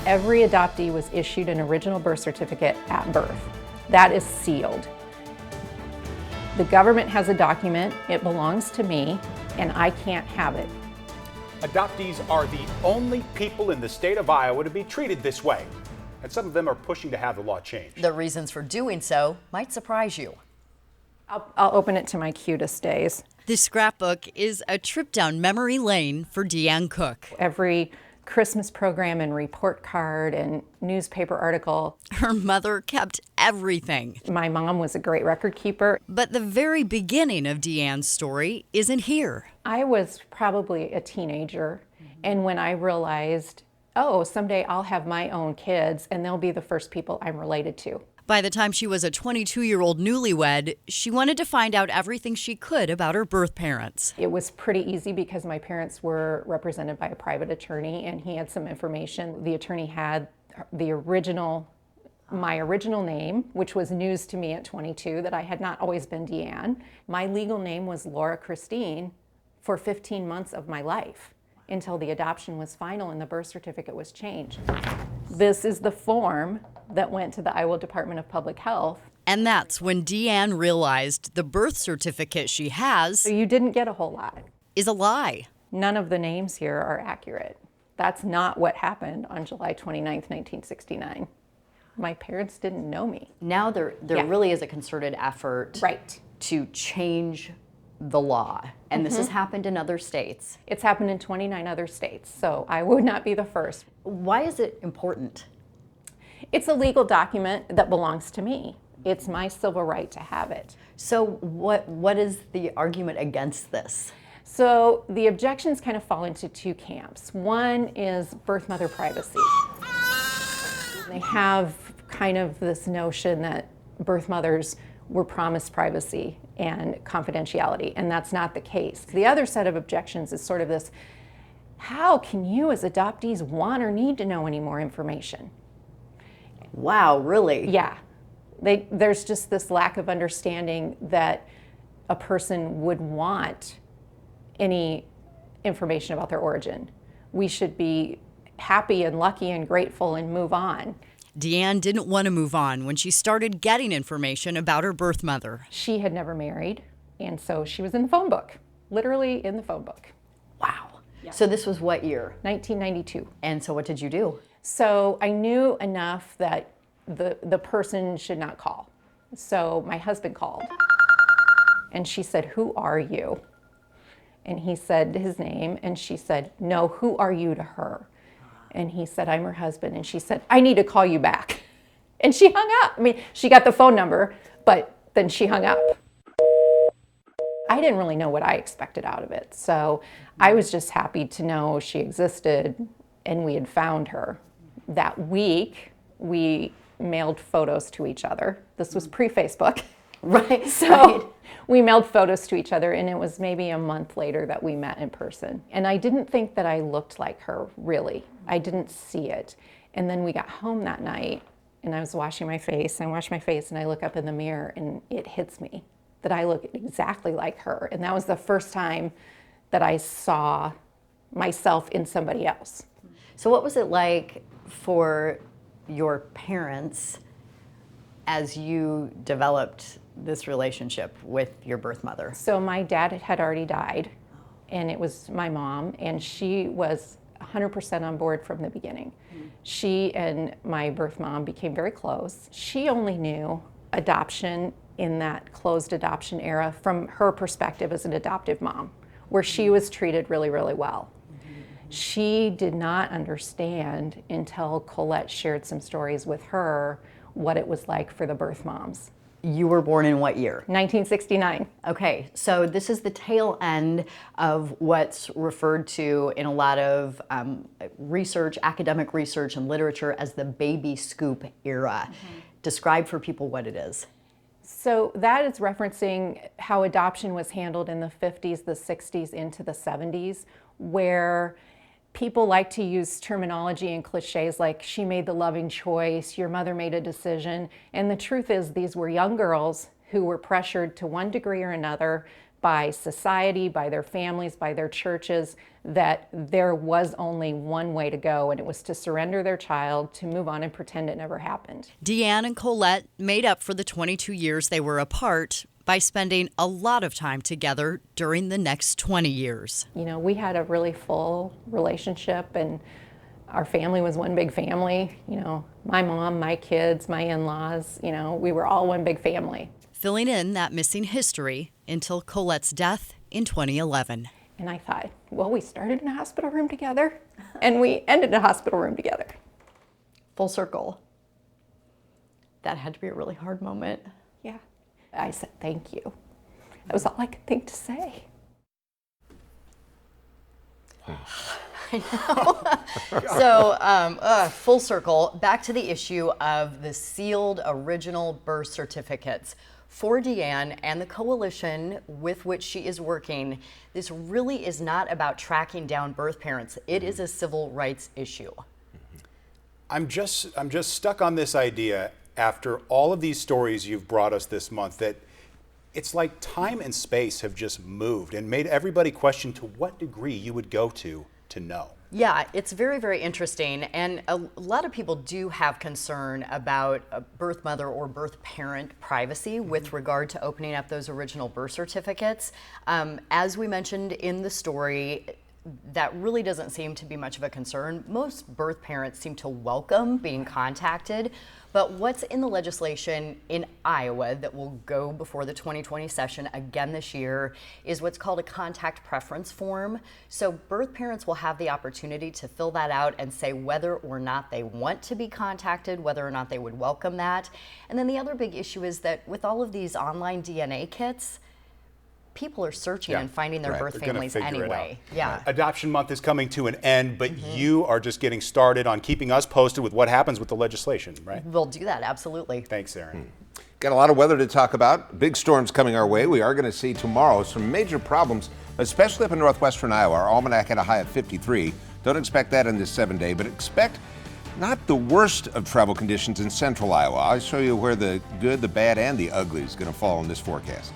Every adoptee was issued an original birth certificate at birth. That is sealed. The government has a document, it belongs to me, and I can't have it. Adoptees are the only people in the state of Iowa to be treated this way, and some of them are pushing to have the law changed. The reasons for doing so might surprise you. I'll open it to my cutest days. This scrapbook is a trip down memory lane for Deann Cook. Every Christmas program and report card and newspaper article. Her mother kept everything. My mom was a great record keeper. But the very beginning of Deann's story isn't here. I was probably a teenager, and when I realized, oh, someday I'll have my own kids and they'll be the first people I'm related to. By the time she was a 22-year-old newlywed, she wanted to find out everything she could about her birth parents. It was pretty easy because my parents were represented by a private attorney, and he had some information. The attorney had my original name, which was news to me at 22, that I had not always been Deann. My legal name was Laura Christine for 15 months of my life until the adoption was final and the birth certificate was changed. This is the form that went to the Iowa Department of Public Health. And that's when Deann realized the birth certificate she has So you didn't get a whole lot. is a lie. None of the names here are accurate. That's not what happened on July 29th, 1969. My parents didn't know me. Now there really is a concerted effort Right. to change the law. And this has happened in other states. It's happened in 29 other states, so I would not be the first. Why is it important? It's a legal document that belongs to me. It's my civil right to have it. So what is the argument against this? So the objections kind of fall into two camps. One is birth mother privacy. They have kind of this notion that birth mothers were promised privacy and confidentiality, and that's not the case. The other set of objections is sort of this, how can you as adoptees want or need to know any more information? Wow, really? Yeah, there's just this lack of understanding that a person would want any information about their origin. We should be happy and lucky and grateful and move on. Deann didn't want to move on when she started getting information about her birth mother. She had never married, and so she was in the phone book, literally in the phone book. Wow. Yeah. So this was what year? 1992. And so what did you do? So I knew enough that the person should not call. So my husband called, and she said, "Who are you?" And he said his name, and she said, "No, who are you?" to her. And he said, "I'm her husband." And she said, "I need to call you back." And she hung up. I mean, she got the phone number, but then she hung up. I didn't really know what I expected out of it. So I was just happy to know she existed and we had found her. That week, we mailed photos to each other. This was pre-Facebook. Right. So we mailed photos to each other, and it was maybe a month later that we met in person. And I didn't think that I looked like her, really. I didn't see it. And then we got home that night, and I was washing my face. I wash my face, and I look up in the mirror, and it hits me that I look exactly like her. And that was the first time that I saw myself in somebody else. So what was it like for your parents as you developed this relationship with your birth mother? So my dad had already died, and it was my mom, and she was 100% on board from the beginning. She and my birth mom became very close. She only knew adoption in that closed adoption era from her perspective as an adoptive mom, where she was treated really, really well. She did not understand until Colette shared some stories with her what it was like for the birth moms. You were born in what year? 1969. Okay, so this is the tail end of what's referred to in a lot of research, academic research and literature as the baby scoop era. Describe for people what it is. So that is referencing how adoption was handled in the 50s, the 60s, into the 70s, where people like to use terminology and cliches like, she made the loving choice, your mother made a decision. And the truth is, these were young girls who were pressured to one degree or another by society, by their families, by their churches, that there was only one way to go, and it was to surrender their child, to move on and pretend it never happened. Deann and Colette made up for the 22 years they were apart by spending a lot of time together during the next 20 years. You know, we had a really full relationship, and our family was one big family. You know, my mom, my kids, my in-laws, you know, we were all one big family. Filling in that missing history until Colette's death in 2011. And I thought, well, we started in a hospital room together, and we ended in a hospital room together. Full circle. That had to be a really hard moment. Yeah. I said, thank you. That was all I could think to say. So, full circle, back to the issue of the sealed original birth certificates. For Deann and the coalition with which she is working, this really is not about tracking down birth parents. It is a civil rights issue. I'm just stuck on this idea after all of these stories you've brought us this month that it's like time and space have just moved and made everybody question to what degree you would go to know. Yeah, it's very, very interesting. And a lot of people do have concern about birth mother or birth parent privacy with regard to opening up those original birth certificates. As we mentioned in the story, that really doesn't seem to be much of a concern. Most birth parents seem to welcome being contacted. But what's in the legislation in Iowa that will go before the 2020 session again this year is what's called a contact preference form. So birth parents will have the opportunity to fill that out and say whether or not they want to be contacted, whether or not they would welcome that. And then the other big issue is that with all of these online DNA kits, people are searching and finding their birth families anyway. Yeah. Adoption month is coming to an end, but you are just getting started on keeping us posted with what happens with the legislation, right? We'll do that, absolutely. Thanks, Erin. Got a lot of weather to talk about. Big storms coming our way. We are going to see tomorrow some major problems, especially up in northwestern Iowa. Our almanac had a high of 53. Don't expect that in this 7-day, but expect not the worst of travel conditions in central Iowa. I'll show you where the good, the bad, and the ugly is going to fall in this forecast.